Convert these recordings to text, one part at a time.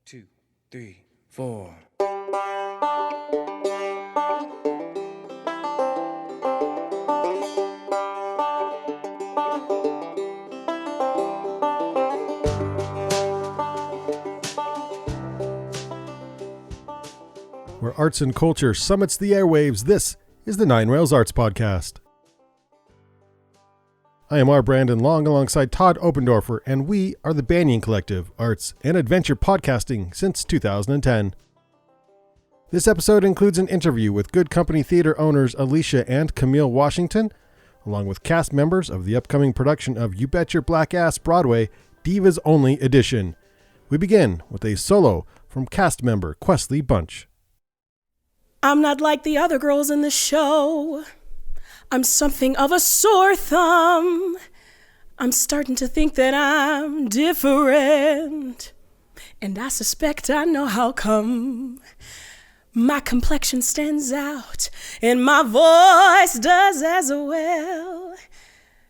2, 3, 4. Where arts and culture summits the airwaves, this is the Nine Rails Arts Podcast. I am R. Brandon Long alongside Todd Opendorfer, and we are the Banyan Collective, arts and adventure podcasting since 2010. This episode includes an interview with Good Company Theater owners Alicia and Camille Washington, along with cast members of the upcoming production of You Bet Your Black Ass Broadway, Divas-Only Edition. We begin with a solo from cast member Questley Bunch. I'm not like the other girls in the show. I'm something of a sore thumb. I'm starting to think that I'm different. And I suspect I know how come. My complexion stands out, and my voice does as well.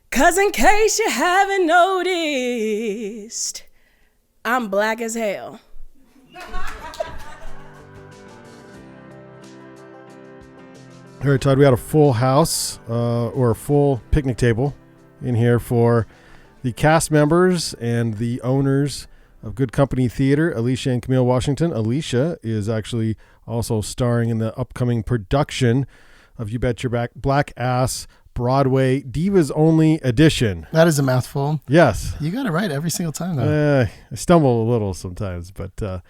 'Cause in case you haven't noticed, I'm black as hell. All right, Todd, we had a full house or a full picnic table in here for the cast members and the owners of Good Company Theater, Alicia and Camille Washington. Alicia is actually also starring in the upcoming production of You Bet Your Black Ass Broadway, Divas-Only Edition. That is a mouthful. Yes. You got it right every single time, though. I stumble a little sometimes, but that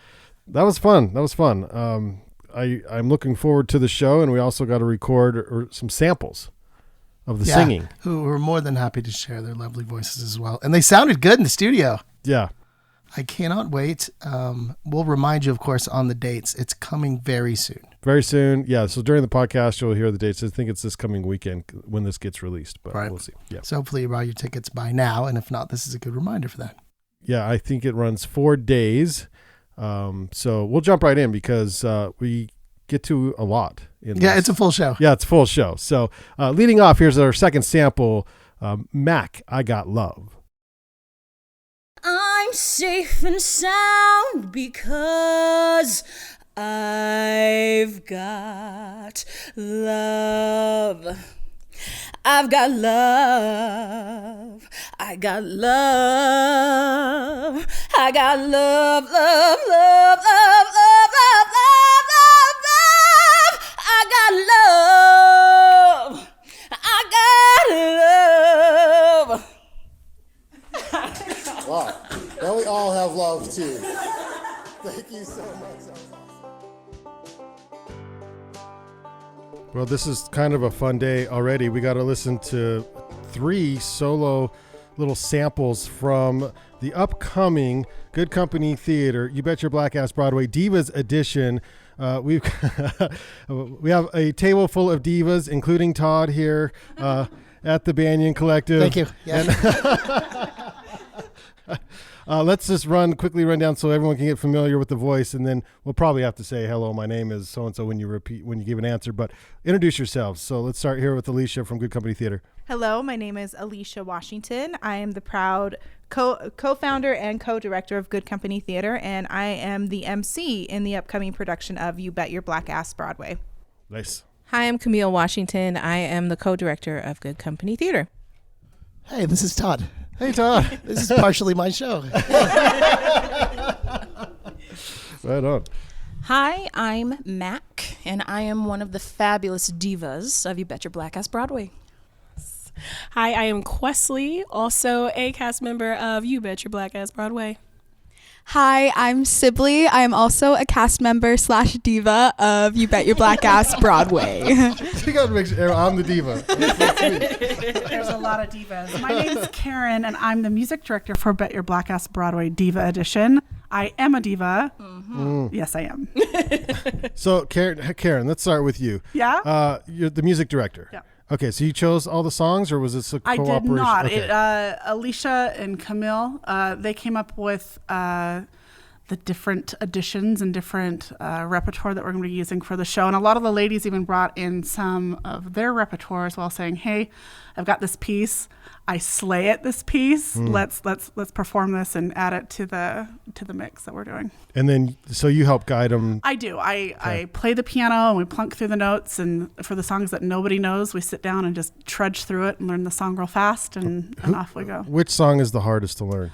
was fun. That was fun. I'm looking forward to the show, and we also got to record some samples of the singing. Who were more than happy to share their lovely voices as well. And they sounded good in the studio. Yeah. I cannot wait. We'll remind you, of course, on the dates. It's coming very soon. Very soon. Yeah. So during the podcast, you'll hear the dates. I think it's this coming weekend when this gets released, but We'll see. Yeah. So hopefully you buy your tickets by now. And if not, this is a good reminder for that. Yeah. I think it runs 4 days. So we'll jump right in because we get to a lot. It's a full show. Yeah, it's a full show. So leading off, here's our second sample, Mac, I Got Love. I'm safe and sound because I've got love. I've got love. I got love. I got love, love, love, love, love, love, love, love, love. I got love. I got love. Wow. Well, we all have love, too. Thank you so much. Well, this is kind of a fun day already. We got to listen to 3 solo little samples from the upcoming Good Company Theater, You Bet Your Black Ass Broadway, Divas Edition. We have a table full of divas, including Todd here at the Banyan Collective. Thank you. Yeah. Let's just quickly run down so everyone can get familiar with the voice, and then we'll probably have to say, hello, my name is so-and-so when you give an answer, but introduce yourselves. So let's start here with Alicia from Good Company Theater. Hello, my name is Alicia Washington. I am the proud co-founder and co-director of Good Company Theater, and I am the MC in the upcoming production of You Bet Your Black Ass Broadway. Nice. Hi, I'm Camille Washington. I am the co-director of Good Company Theater. Hey, this is Todd. Hey, Todd. This is partially my show. Right on. Hi, I'm Mac, and I am one of the fabulous divas of You Bet Your Black Ass Broadway. Hi, I am Questley, also a cast member of You Bet Your Black Ass Broadway. Hi, I'm Sibley. I'm also a cast member / diva of You Bet Your Black Ass Broadway. You got to make sure I'm the diva. There's a lot of divas. My name's Karen, and I'm the music director for Bet Your Black Ass Broadway Diva Edition. I am a diva. Mm-hmm. Yes, I am. So, Karen, let's start with you. Yeah? You're the music director. Yeah. Okay, so you chose all the songs, or was this a I cooperation? did not. Okay. Alicia and Camille, they came up with the different additions and different repertoire that we're going to be using for the show. And a lot of the ladies even brought in some of their repertoire as well, saying, "Hey, I've got this piece. I slay it. This piece. Let's perform this and add it to the mix that we're doing." And then, so you help guide them. I do. I play the piano and we plunk through the notes. And for the songs that nobody knows, we sit down and just trudge through it and learn the song real fast, and off we go. Which song is the hardest to learn?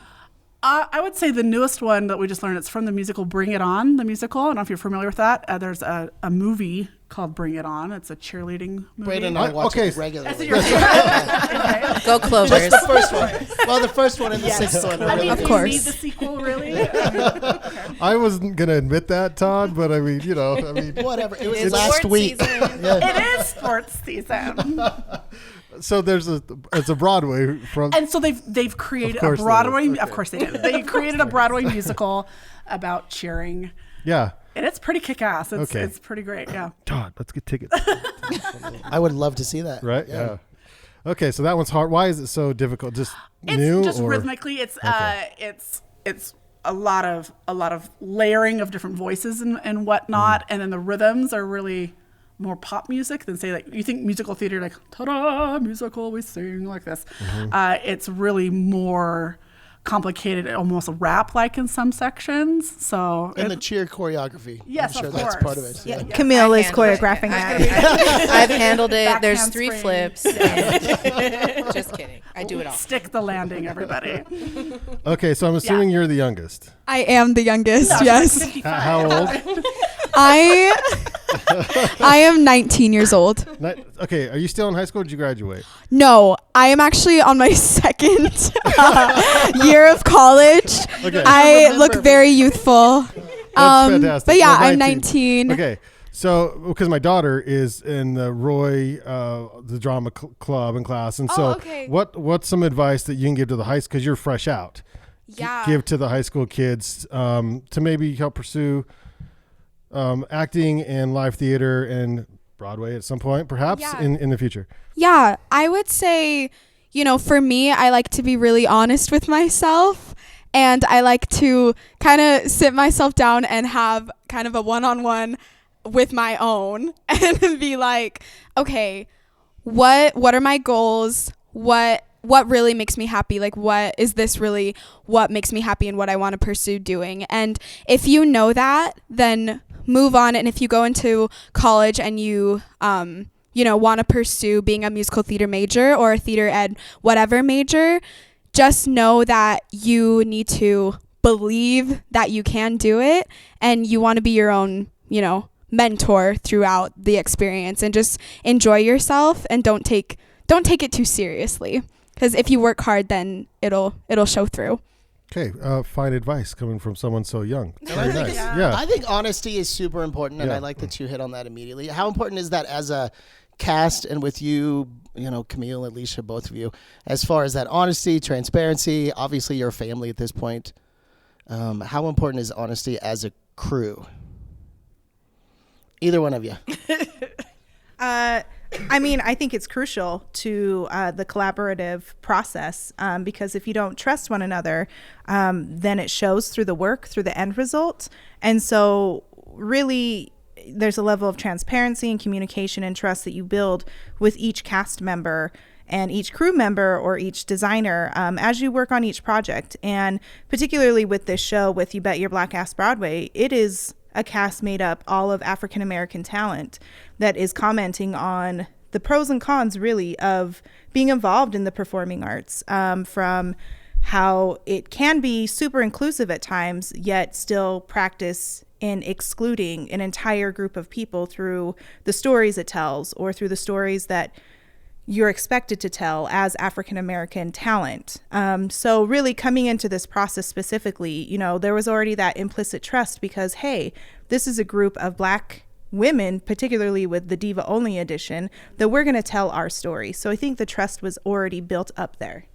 I would say the newest one that we just learned, it's from the musical Bring It On, the musical. I don't know if you're familiar with that. There's a movie called Bring It On. It's a cheerleading movie. Brayden and I watch it regularly. Go Clovers. Just the first one. Well, the first one and the sixth one. I mean, Of do course. you need the sequel, really? I wasn't going to admit that, Todd, but I mean, Whatever. It was It's last sports week. season. It is sports season. so it's a Broadway from. And so they've created Of course a they Broadway. did. Of course they did. They created a Broadway musical about cheering, Yeah. and it's pretty kick-ass. Okay. It's pretty great. Yeah. Todd, let's get tickets. I would love to see that. Right? Yeah. Okay, so that one's hard. Why is it so difficult? Just It's new just or? rhythmically. It's a lot of layering of different voices and whatnot, and then the rhythms are really more pop music than, say, like, you think musical theater, like, ta-da, musical, we sing like this. It's really more complicated, almost rap-like in some sections. So And the cheer choreography. Yes, I'm sure of that's course. part of it. Yeah. Camille is handled it. choreographing that. I've handled it. Back There's handspring. 3 flips. and- just kidding. I do it all. Stick the landing, everybody. Okay, so I'm assuming you're the youngest. I am the youngest, yes. How old? I am 19 years old. Okay, are you still in high school or did you graduate? No, I am actually on my second year of college. Okay. I look very youthful. That's fantastic. But yeah, Well, I'm 19. Okay, so because my daughter is in the Roy, the drama club and class, and so okay. what's some advice that you can give to the high school, because you're fresh out, Yeah. give to the high school kids to maybe help pursue acting and live theater and Broadway at some point, perhaps Yeah. in the future? Yeah, I would say, for me, I like to be really honest with myself. And I like to kind of sit myself down and have kind of a one-on-one with my own and be like, okay, what are my goals? What really makes me happy? Like, what is this really what makes me happy and what I want to pursue doing? And if you know that, then move on. And if you go into college and you want to pursue being a musical theater major or a theater ed, whatever major, just know that you need to believe that you can do it and you want to be your own, mentor throughout the experience, and just enjoy yourself and don't take it too seriously, because if you work hard, then it'll show through. Okay, fine advice coming from someone so young. Very nice. Yeah. Yeah. I think honesty is super important, and Yeah. I like that you hit on that immediately. How important is that as a cast, and with you, Camille, Alicia, both of you, as far as that honesty, transparency? Obviously, you're a family at this point. How important is honesty as a crew? Either one of you. I think it's crucial to the collaborative process, because if you don't trust one another, then it shows through the work, through the end result. And so really, there's a level of transparency and communication and trust that you build with each cast member and each crew member or each designer as you work on each project. And particularly with this show, with You Bet Your Black Ass Broadway, it is a cast made up all of African American talent that is commenting on the pros and cons, really, of being involved in the performing arts, from how it can be super inclusive at times, yet still practice in excluding an entire group of people through the stories it tells or through the stories that you're expected to tell as African American talent. So really coming into this process specifically, there was already that implicit trust because, hey, this is a group of Black women, particularly with the Diva-Only Edition, that we're going to tell our story. So I think the trust was already built up there.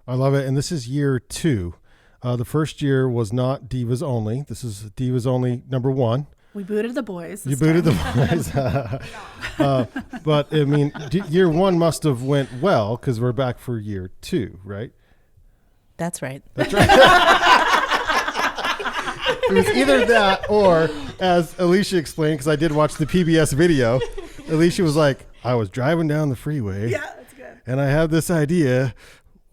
I love it. And this is year 2. The first year was not Divas Only. This is Divas Only number 1. We booted the boys. You booted the boys. But, I mean, year 1 must have went well because we're back for year 2, right? That's right. That's right. It was either that or, as Alicia explained, because I did watch the PBS video, Alicia was like, I was driving down the freeway. Yeah, that's good. And I had this idea.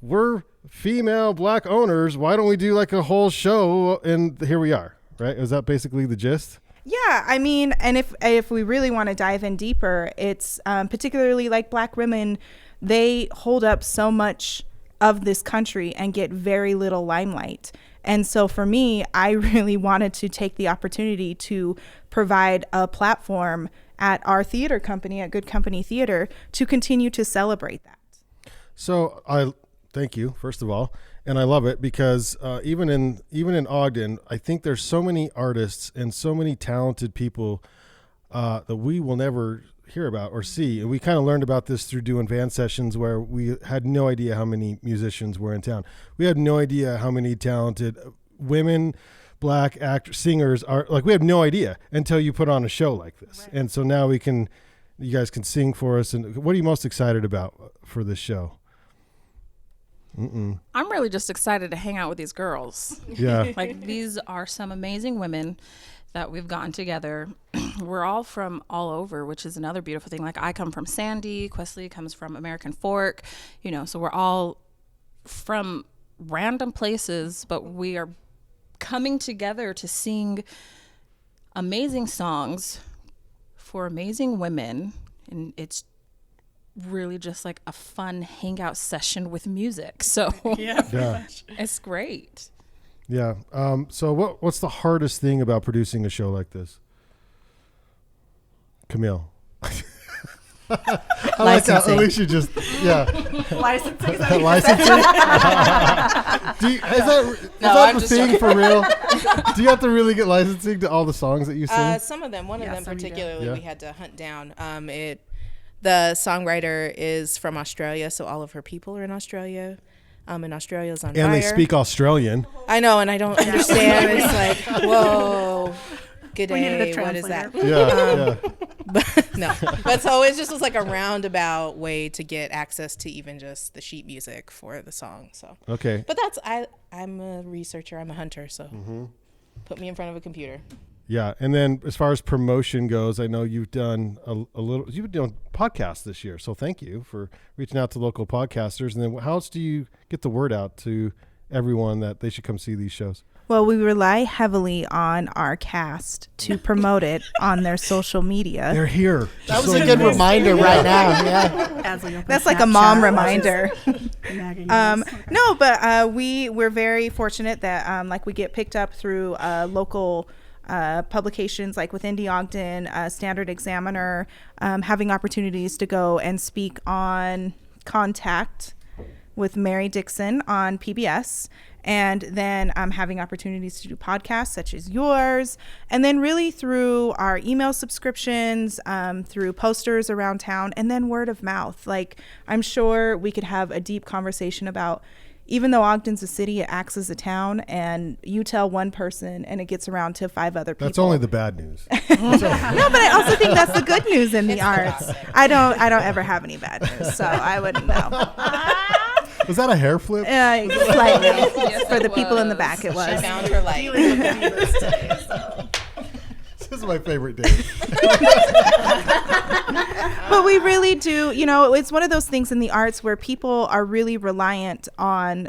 We're female black owners. Why don't we do like a whole show? And here we are, right? Is that basically the gist? Yeah, I mean, and if we really want to dive in deeper, it's particularly like black women, they hold up so much of this country and get very little limelight. And so for me, I really wanted to take the opportunity to provide a platform at our theater company, at Good Company Theater, to continue to celebrate that. So I thank you, first of all. And I love it because even in Ogden, I think there's so many artists and so many talented people that we will never hear about or see. And we kind of learned about this through doing van sessions where we had no idea how many musicians were in town. We had no idea how many talented women, black actors, singers are. Like, we have no idea until you put on a show like this. Right. And so now you guys can sing for us. And what are you most excited about for this show? I'm really just excited to hang out with these girls. Yeah. Like, these are some amazing women that we've gotten together. We're all from all over, which is another beautiful thing. Like, I come from Sandy, Questley comes from American Fork, so we're all from random places, but we are coming together to sing amazing songs for amazing women. And it's really just like a fun hangout session with music. So Yeah. it's great. Yeah. So what's the hardest thing about producing a show like this? Camille. I like how Alicia just, Licensing. Licensing? Is that the thing for real? Do you have to really get licensing to all the songs that you sing? Some of them. One of them particularly, Yeah. we had to hunt down. The songwriter is from Australia, so all of her people are in Australia. And Australia's on fire. And they speak Australian. I know, and I don't understand. It's like, whoa, good We needed a day. What is that? translator. But no. But so it just was like a roundabout way to get access to even just the sheet music for the song. So Okay. But I'm a researcher. I'm a hunter. So put me in front of a computer. Yeah. And then as far as promotion goes, I know you've done you've been doing podcasts this year. So thank you for reaching out to local podcasters. And then how else do you get the word out to everyone that they should come see these shows? Well, we rely heavily on our cast to promote it on their social media. They're here. That was a good reminder right now. Yeah. That's like a mom reminder. No, but we're very fortunate that like we get picked up through local publications like with Indie Ogden, Standard Examiner, having opportunities to go and speak on Contact with Mary Dixon on PBS, and then having opportunities to do podcasts such as yours, and then really through our email subscriptions, through posters around town, and then word of mouth. Like, I'm sure we could have a deep conversation about, even though Ogden's a city, it acts as a town, and you tell one person and it gets around to 5 other people. That's only the bad news. No, but I also think that's the good news in the arts. I don't ever have any bad news, so I wouldn't know. Was that a hair flip? Slightly. Yes, For the it people in the was. back, it She was. found her light. This is my favorite day. But we really do, it's one of those things in the arts where people are really reliant on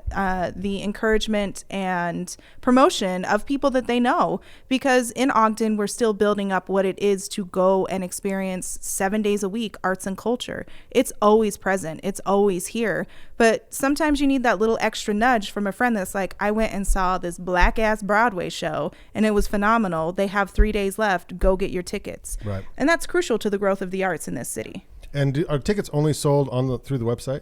the encouragement and promotion of people that they know. Because in Ogden, we're still building up what it is to go and experience 7 days a week arts and culture. It's always present. It's always here. But sometimes you need that little extra nudge from a friend that's like, I went and saw this black ass Broadway show and it was phenomenal. They have 3 days left. Go get your tickets. Right. And that's crucial to the growth of the arts in this city. And are tickets only sold through the website?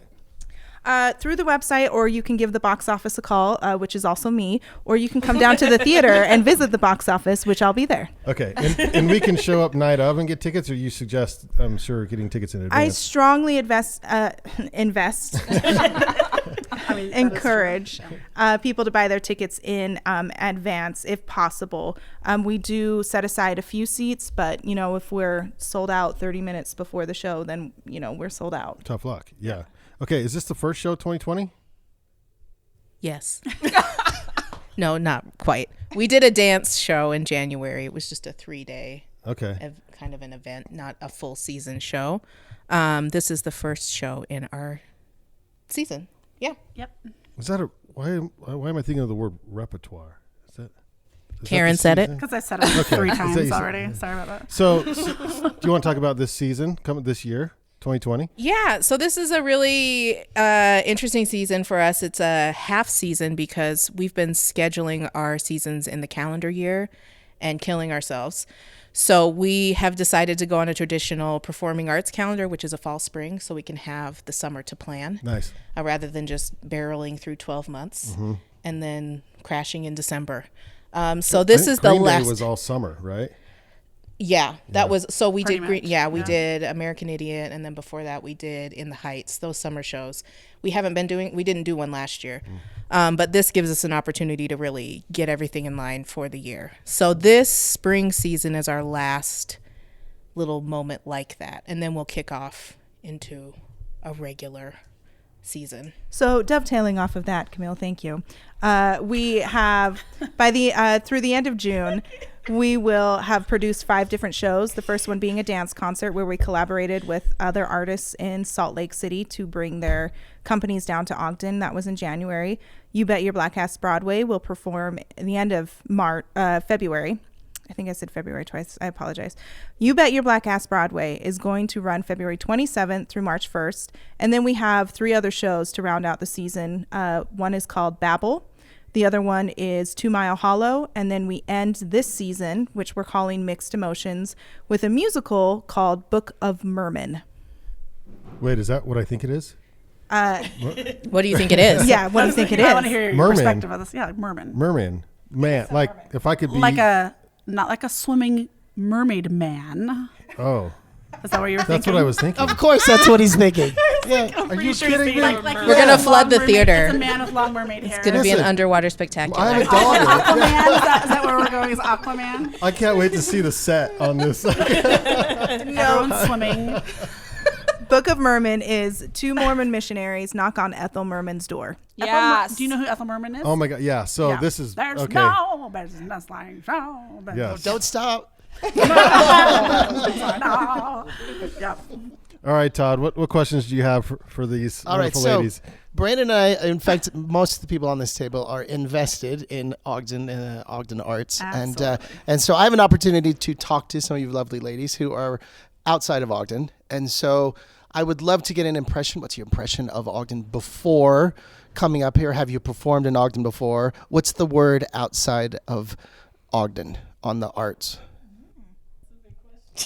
Through the website, or you can give the box office a call, which is also me, or you can come down to the theater and visit the box office, which I'll be there. Okay. And we can show up night of and get tickets, or you suggest, I'm sure, getting tickets in advance? I strongly encourage people to buy their tickets in advance if possible. We do set aside a few seats, but if we're sold out 30 minutes before the show, then we're sold out. Tough luck. Yeah. Okay. Is this the first show 2020? Yes. No, not quite. We did a dance show in January. It was just a 3-day kind of an event, not a full season show. This is the first show in our season. Yeah. Yep. Is that why am I thinking of the word repertoire? Is Karen said it. Because I said it 3 times already. Sorry about that. So do you want to talk about this season coming this year, 2020? Yeah. So this is a really interesting season for us. It's a half season because we've been scheduling our seasons in the calendar year and killing ourselves. So we have decided to go on a traditional performing arts calendar, which is a fall spring, so we can have the summer to plan. Nice. Rather than just barreling through 12 months and then crashing in December. So this is the Green last. Day was all summer, right? Yeah, that was. So we Pretty did. much, We did American Idiot, and then before that we did In the Heights. Those summer shows. We didn't do one last year, but this gives us an opportunity to really get everything in line for the year. So this spring season is our last little moment like that, and then we'll kick off into a regular season. So dovetailing off of that, Camille, thank you. We have through the end of June, we will have produced 5 different shows. The first one being a dance concert where we collaborated with other artists in Salt Lake City to bring their companies down to Ogden. That was in January. You Bet Your Black Ass Broadway will perform in the end of February. I think I said February twice. I apologize. You Bet Your Black Ass Broadway is going to run February 27th through March 1st. And then we have 3 other shows to round out the season. One is called Babel. The other one is 2 Mile Hollow. And then we end this season, which we're calling Mixed Emotions, with a musical called Book of Merman. Wait, is that what I think it is? What do you think it is? Yeah, what do you think it is? I want to hear your Merman. perspective of this. Yeah, like merman. Merman. Man, like if I could be Not like a swimming mermaid man. Oh. Is that what you were That's thinking? what I was thinking. Of course, that's what he's thinking. Yeah. Are you kidding me? Like We're gonna flood the theater. It's a man with long mermaid hair. It's going to be an Listen, underwater spectacular. I have a daughter. Aquaman? Is that where we're going? Is Aquaman? I can't wait to see the set on this. Everyone's swimming. Book of Merman is 2 Mormon missionaries knock on Ethel Merman's door. Yes. Do you know who Ethel Merman is? Oh my God. Yeah. So Yeah. this is There's okay. no business like show. Yes. Don't stop. Yeah. All right, Todd. What questions do you have for these All right, wonderful so ladies? Brandon and I, in fact, most of the people on this table are invested in Ogden Arts, and so I have an opportunity to talk to some of you lovely ladies who are outside of Ogden, and so I would love to get an impression. What's your impression of Ogden before coming up here? Have you performed in Ogden before? What's the word outside of Ogden on the arts?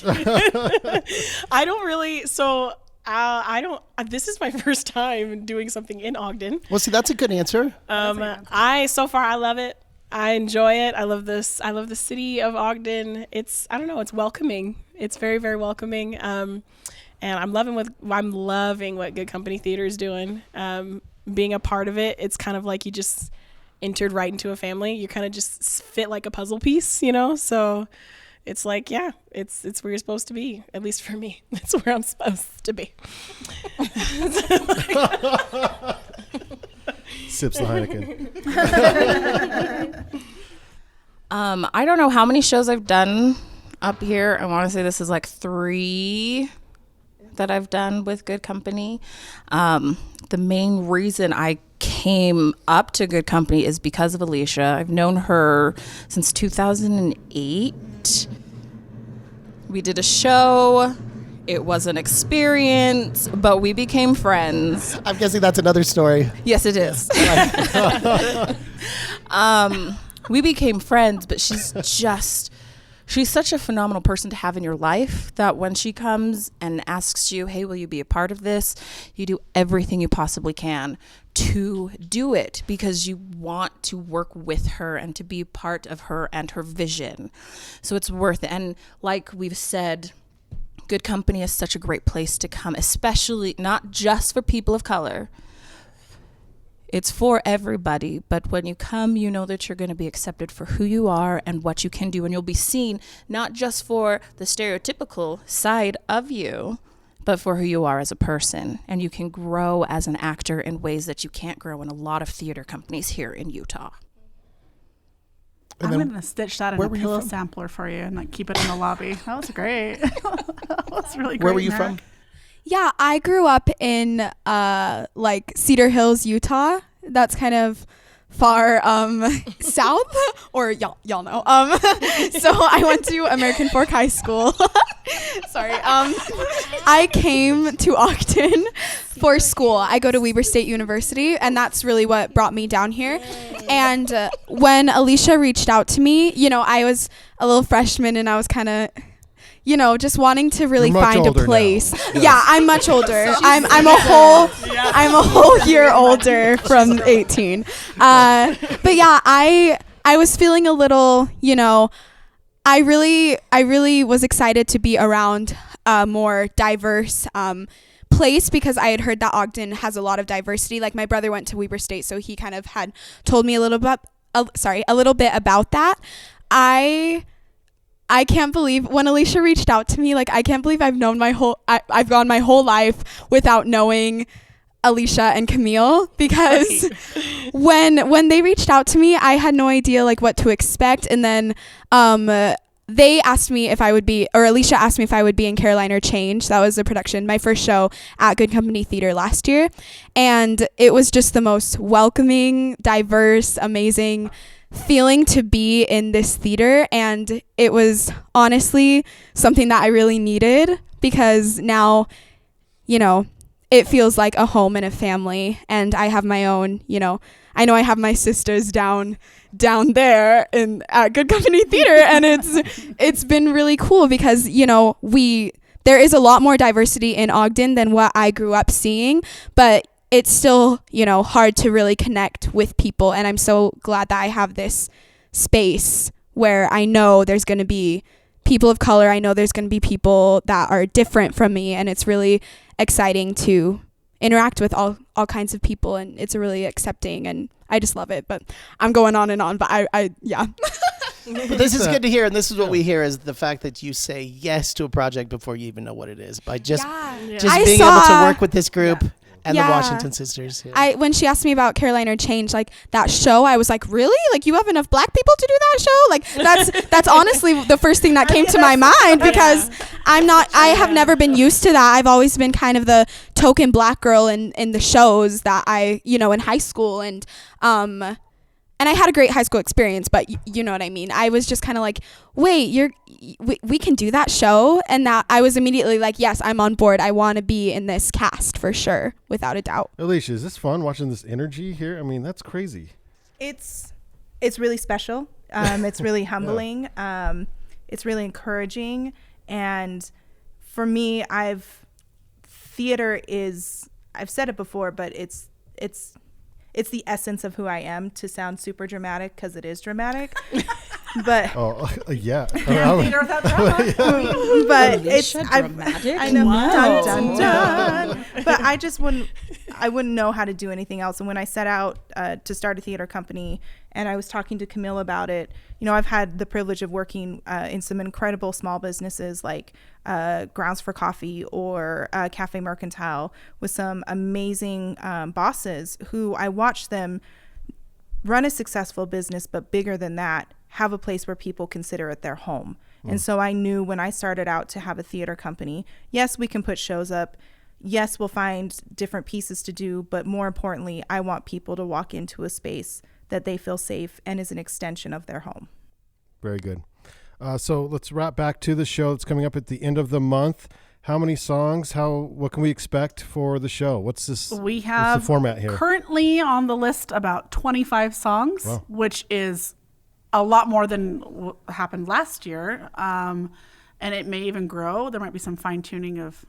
I don't really. So I don't. This is my first time doing something in Ogden. Well, see, that's a good answer. So far I love it. I enjoy it. I love this. I love the city of Ogden. It's It's welcoming. It's very, very welcoming. And I'm loving what Good Company Theater is doing. Being a part of it, it's kind of like you just entered right into a family. You kind of just fit like a puzzle piece, So it's like, yeah, it's where you're supposed to be. At least for me, it's where I'm supposed to be. Sips the Heineken. I don't know how many shows I've done up here. I want to say this is like 3 that I've done with Good Company. The main reason I came up to Good Company is because of Alicia. I've known her since 2008. We did a show. It was an experience, but we became friends. I'm guessing that's another story. Yes, it is. We became friends, but she's such a phenomenal person to have in your life that when she comes and asks you, hey, will you be a part of this? You do everything you possibly can to do it because you want to work with her and to be part of her and her vision. So it's worth it. And like we've said, Good Company is such a great place to come, especially not just for people of color. It's for everybody, but when you come, you know that you're going to be accepted for who you are and what you can do, and you'll be seen not just for the stereotypical side of you, but for who you are as a person, and you can grow as an actor in ways that you can't grow in a lot of theater companies here in Utah. I'm then going to stitch that in where a were you pillow from? sampler for you and like keep it in the lobby. That was great. That was really great. Where were you Merrick. from? Yeah, I grew up in like Cedar Hills, Utah. That's kind of far south, or y'all know. So I went to American Fork High School. Sorry. I came to Ogden for school. I go to Weber State University, and that's really what brought me down here. And when Alicia reached out to me, you know, I was a little freshman, and I was kind of, you know, just wanting to really You're much find a older now. place. Yes. Yeah, I'm much older. I'm a whole year older from 18. But yeah, I was feeling a little, you know, I really was excited to be around a more diverse place, because I had heard that Ogden has a lot of diversity. Like, my brother went to Weber State, so he kind of had told me a little bit about that. I can't believe when Alicia reached out to me, like, I can't believe I've gone my whole life without knowing Alicia and Camille, because when they reached out to me, I had no idea like what to expect. And then they asked me if I would be, or Alicia asked me if I would be in Caroline or Change. That was the production, my first show at Good Company Theater last year. And it was just the most welcoming, diverse, amazing feeling to be in this theater. And it was honestly something that I really needed, because now, you know, it feels like a home and a family. And I have my own, you know, I know I have my sisters down there at Good Company Theater, and it's been really cool, because, you know, there is a lot more diversity in Ogden than what I grew up seeing, but it's still, you know, hard to really connect with people. And I'm so glad that I have this space where I know there's going to be people of color. I know there's going to be people that are different from me, and it's really exciting to interact with all kinds of people, and it's really accepting, and I just love it. But I'm going on and on, but I yeah. But this is good to hear, and this is what we hear, is the fact that you say yes to a project before you even know what it is, by just being able to work with this group and the Washington sisters. Yeah. When she asked me about Caroline or Change, like that show, I was like, really? Like, you have enough black people to do that show? Like, that's honestly the first thing that came to my mind, because I have never been used to that. I've always been kind of the token black girl in the shows that I, you know, in high school, and I had a great high school experience, but you know what I mean? I was just kind of like, wait, we can do that show? And that I was immediately like, yes, I'm on board. I want to be in this cast for sure, without a doubt. Alicia, is this fun watching this energy here? I mean, that's crazy. It's really special. It's really humbling. It's really encouraging. And for me, I've said it before, but it's the essence of who I am, to sound super dramatic, because it is dramatic. But yeah. Theater without drama. But it's dramatic. I know. Wow. Dun, dun, dun. But I wouldn't know how to do anything else. And when I set out to start a theater company, and I was talking to Camille about it, you know, I've had the privilege of working in some incredible small businesses like Grounds for Coffee or Cafe Mercantile, with some amazing bosses who I watched them run a successful business, but bigger than that, have a place where people consider it their home. And so I knew when I started out to have a theater company, yes, we can put shows up. Yes, we'll find different pieces to do. But more importantly, I want people to walk into a space that they feel safe and is an extension of their home. Very good. So let's wrap back to the show that's coming up at the end of the month. How many songs? What can we expect for the show? What's We have what's the format here? Currently on the list about 25 songs, which is a lot more than happened last year. And it may even grow. There might be some fine tuning of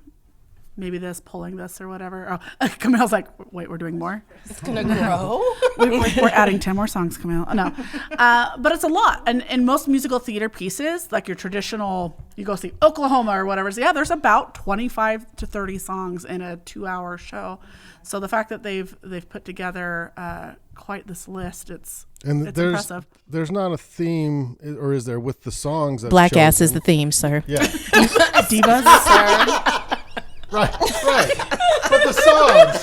maybe pulling this or whatever. Oh, Camille's like, wait, we're doing more? It's going to grow? We're adding 10 more songs, Camille. No. But it's a lot. And in most musical theater pieces, like your traditional, you go see Oklahoma or whatever, so there's about 25 to 30 songs in a 2-hour show. So the fact that they've put together quite this list, it's impressive. There's not a theme, or is there, with the songs? That Black ass is the theme, sir. Yeah. Divas, sir. Right. But the songs.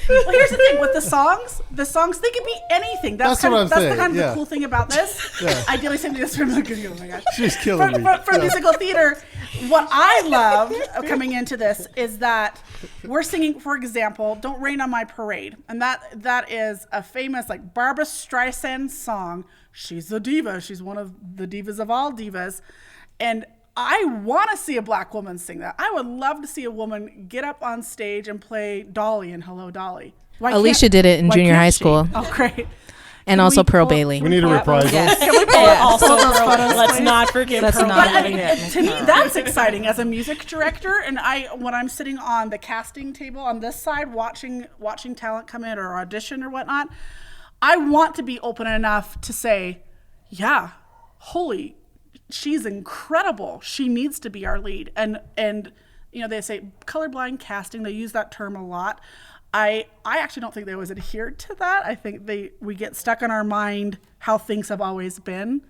Well, here's the thing with the songs they can be anything. That's what I'm saying, the kind of yeah. the cool thing about this. Yeah. Ideally, something this from oh my gosh, She's killing me. For musical theater. What I love coming into this is that we're singing, for example, "Don't Rain on My Parade," and that is a famous like Barbra Streisand song. She's a diva. She's one of the divas of all divas, and I want to see a black woman sing that. I would love to see a woman get up on stage and play Dolly in Hello, Dolly. Alicia did it in why junior can't high she? school. Oh, great. And Can also we Pearl pull- Bailey. We need a reprisal. Can we pull Yes. all those photos? Let's please? not forget Let's Pearl not Bailey. forget. To me, that's exciting as a music director. And when I'm sitting on the casting table on this side, watching talent come in or audition or whatnot, I want to be open enough to say, yeah, holy, she's incredible. She needs to be our lead. And they say colorblind casting. They use that term a lot. I actually don't think they always adhere to that. I think we get stuck in our mind how things have always been.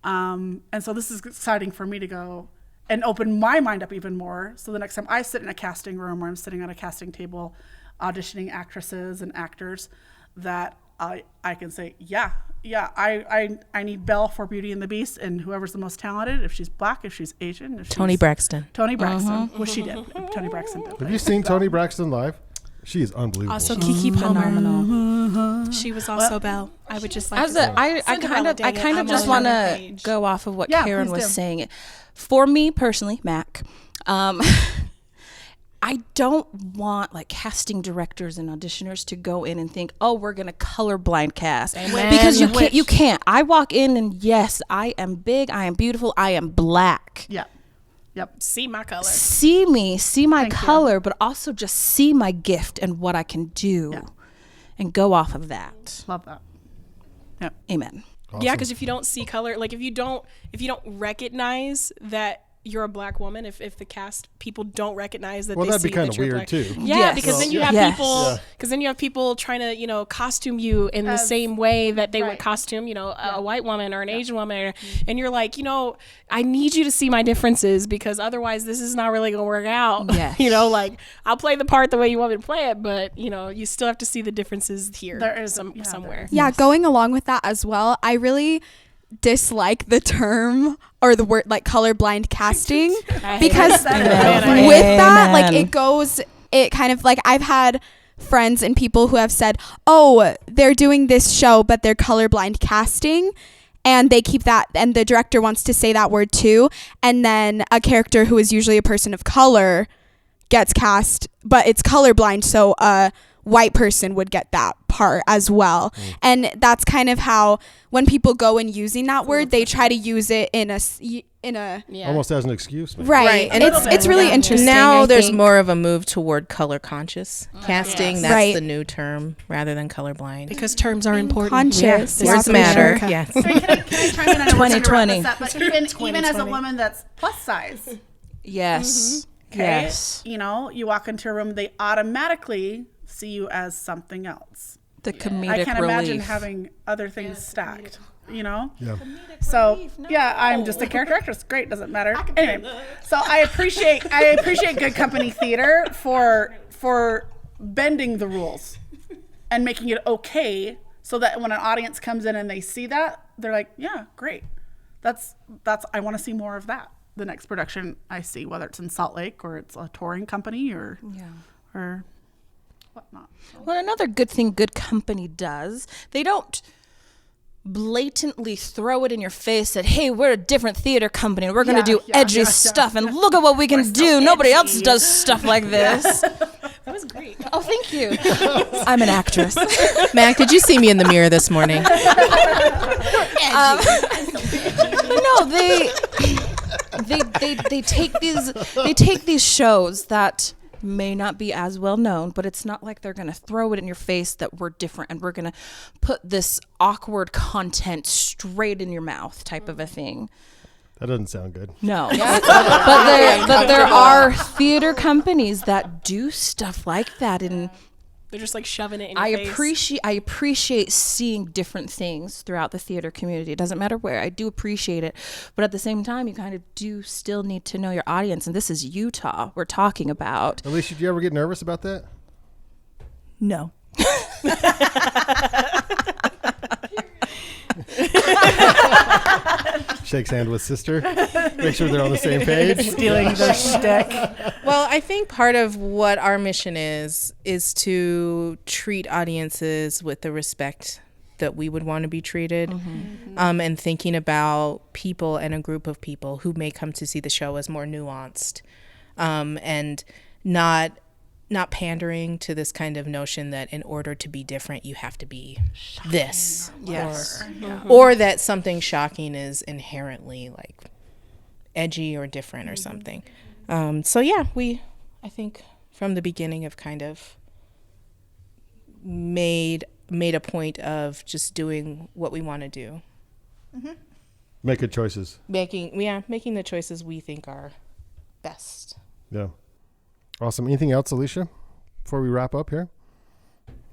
And so this is exciting for me to go and open my mind up even more. So the next time I sit in a casting room or I'm sitting at a casting table auditioning actresses and actors, that I can say, I need Belle for Beauty and the Beast, and whoever's the most talented, if she's black, if she's Asian. If Toni she's, Braxton. Toni Braxton. Well, she did. Toni Braxton did. Have you seen Toni Braxton live? She is unbelievable. Also, Kiki Palmer. Phenomenal. She was also Belle. I would just like As to say. I Cinderella, kind dang it, of I'm just on want her to page. go off of what Yeah, Karen please was do. saying. For me personally, Mac, I don't want like casting directors and auditioners to go in and think, oh, we're gonna colorblind cast. Amen. Because you can't. I walk in and yes, I am big, I am beautiful, I am black. Yeah. Yep. See my color. See me, see my Thank you. color, but also just see my gift and what I can do, Yeah. and go off of that. Love that. Yep. Amen. Awesome. Yeah, because if you don't see color, like if you don't recognize that you're a black woman, if the cast people don't recognize that, Well, they that'd see be kind that of you're weird black. too. Yeah, Yes. because then you Well, have yes. people. Yeah. Because then you have people trying to costume you in the same way that they would Right. costume a white woman or an Asian woman, and you're like, I need you to see my differences because otherwise this is not really gonna work out. Yes. Like I'll play the part the way you want me to play it, but you still have to see the differences here. There is somewhere. Yeah, going along with that as well, I really dislike the term or the word like colorblind casting because with that, like it kind of like I've had friends and people who have said, oh, they're doing this show, but they're colorblind casting. And they keep that, and the director wants to say that word too. And then a character who is usually a person of color gets cast, but it's colorblind, so a white person would get that part as well. And that's kind of how when people go and using that word, they try to use it in a Almost as an excuse. Maybe. right. And it's really interesting. Now I there's think. more of a move toward color conscious casting. Yes. That's Right. the new term rather than colorblind. Because terms are important. Conscious. Words for matter. sure. Yes. Can I chime in? I know we're gonna 2020. wrap this up, but even as a woman that's plus size, Yes. okay, Yes. you walk into a room, they automatically see you as something else. The comedic I can't relief. imagine having other things stacked. Yeah. So yeah, I'm just a character actress. Great, doesn't matter. Anyway, so I appreciate Good Company Theater for bending the rules and making it okay, so that when an audience comes in and they see that, they're like, yeah, great. That's I want to see more of that. The next production I see, whether it's in Salt Lake or it's a touring company or whatnot. Well, another good thing Good Company does, they don't blatantly throw it in your face that, hey, we're a different theater company and we're going to do edgy stuff and look at what we can do. Nobody else does stuff like this. That was great. Oh, thank you. I'm an actress. Mac, did you see me in the mirror this morning? No, they take these shows that may not be as well known, but it's not like they're going to throw it in your face that we're different and we're going to put this awkward content straight in your mouth type of a thing. That doesn't sound good. No. but there are theater companies that do stuff like that, and They're just like shoving it in your face. I appreciate seeing different things throughout the theater community. It doesn't matter where. I do appreciate it. But at the same time, you kind of do still need to know your audience. And this is Utah we're talking about. Alicia, did you ever get nervous about that? No. Shakes hand with sister. Make sure they're on the same page. Stealing the shtick. Well, I think part of what our mission is to treat audiences with the respect that we would want to be treated, and thinking about people and a group of people who may come to see the show as more nuanced, and not pandering to this kind of notion that in order to be different, you have to be this. Yes. Or that something shocking is inherently like edgy or different or something. So yeah, I think from the beginning have kind of made a point of just doing what we want to do. Make good choices. Making the choices we think are best. Yeah. Awesome. Anything else, Alicia, before we wrap up here?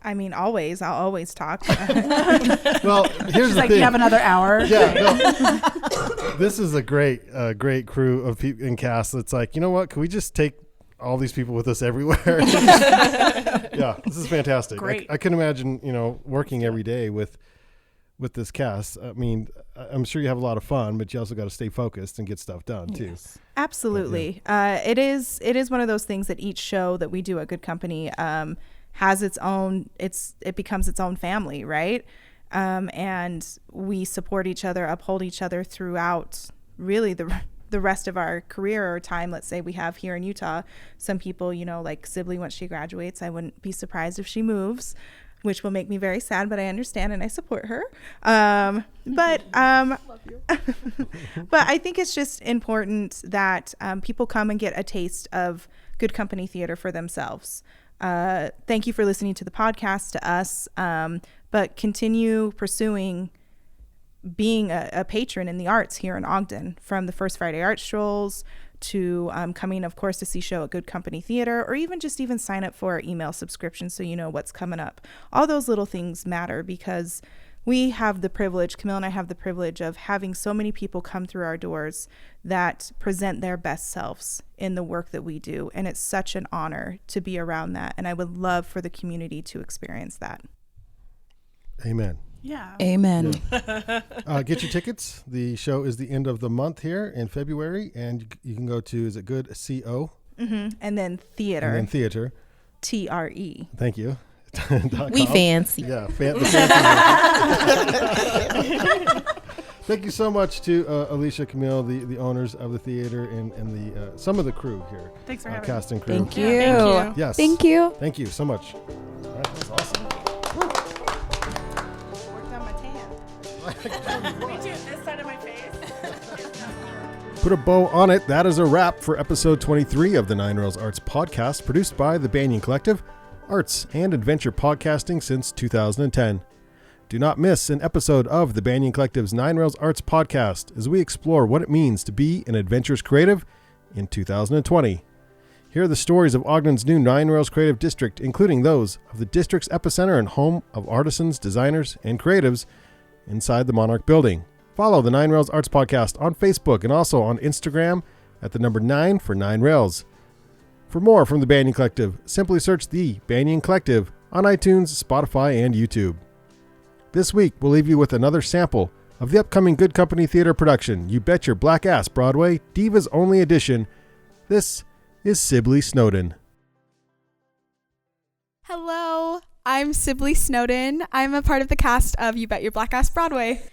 I mean, I'll always talk. Well, here's She's the like, thing. you have another hour. Yeah, no. This is a great crew of people in cast. It's like, you know what? Can we just take all these people with us everywhere? Yeah, this is fantastic. Great. I can imagine, working every day with this cast. I mean, I'm sure you have a lot of fun, but you also got to stay focused and get stuff done too. Absolutely. It is one of those things that each show that we do at Good Company has its own, it becomes its own family, right? And we support each other, uphold each other throughout really the rest of our career or time. Let's say we have here in Utah, some people, like Sibley, once she graduates, I wouldn't be surprised if she moves, which will make me very sad, but I understand and I support her. But I think it's just important that people come and get a taste of Good Company Theater for themselves. Thank you for listening to the podcast, to us, but continue pursuing being a patron in the arts here in Ogden, from the First Friday Art Strolls to coming, of course, to see show at Good Company Theater, or even sign up for our email subscription so you know what's coming up. All those little things matter because we have the privilege, Camille and I have the privilege of having so many people come through our doors that present their best selves in the work that we do. And it's such an honor to be around that. And I would love for the community to experience that. Amen. Yeah. Amen. Yeah. Get your tickets. The show is the end of the month here in February, and you can go to, is it Good CO? And then theater. And then theater. TRE. Thank you. We fancy. Yeah, fancy. Thank you so much to Alicia, Camille, the owners of the theater, and the some of the crew here. Thanks for having cast me. and crew. Thank you. Thank you. Yes. Thank you. Thank you so much. All right, that's awesome. Worked on my tan. Me too. This side of my face. Put a bow on it. That is a wrap for episode 23 of the Nine Rails Arts Podcast, produced by the Banyan Collective, arts and adventure podcasting since 2010. Do not miss an episode of the Banyan Collective's Nine Rails Arts Podcast as we explore what it means to be an adventurous creative in 2020. Here are the stories of Ogden's new Nine Rails Creative District, including those of the district's epicenter and home of artisans, designers, and creatives inside the Monarch Building. Follow the Nine Rails Arts Podcast on Facebook and also on Instagram at the number 9 for 9 Rails. For more from the Banyan Collective, simply search the Banyan Collective on iTunes, Spotify, and YouTube. This week, we'll leave you with another sample of the upcoming Good Company Theater production, You Bet Your Black Ass Broadway, Divas-Only Edition. This is Sibley Snowden. Hello, I'm Sibley Snowden. I'm a part of the cast of You Bet Your Black Ass Broadway.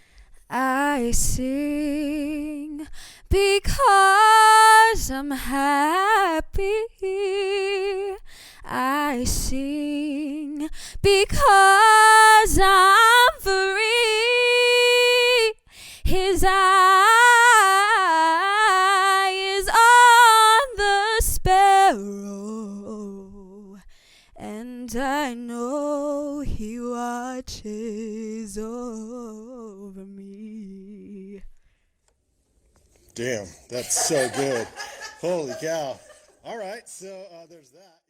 I sing because I'm happy. I sing because I'm free. His eye is on the sparrow, and I know he watches over me. Damn, that's so good. Holy cow. All right, so there's that.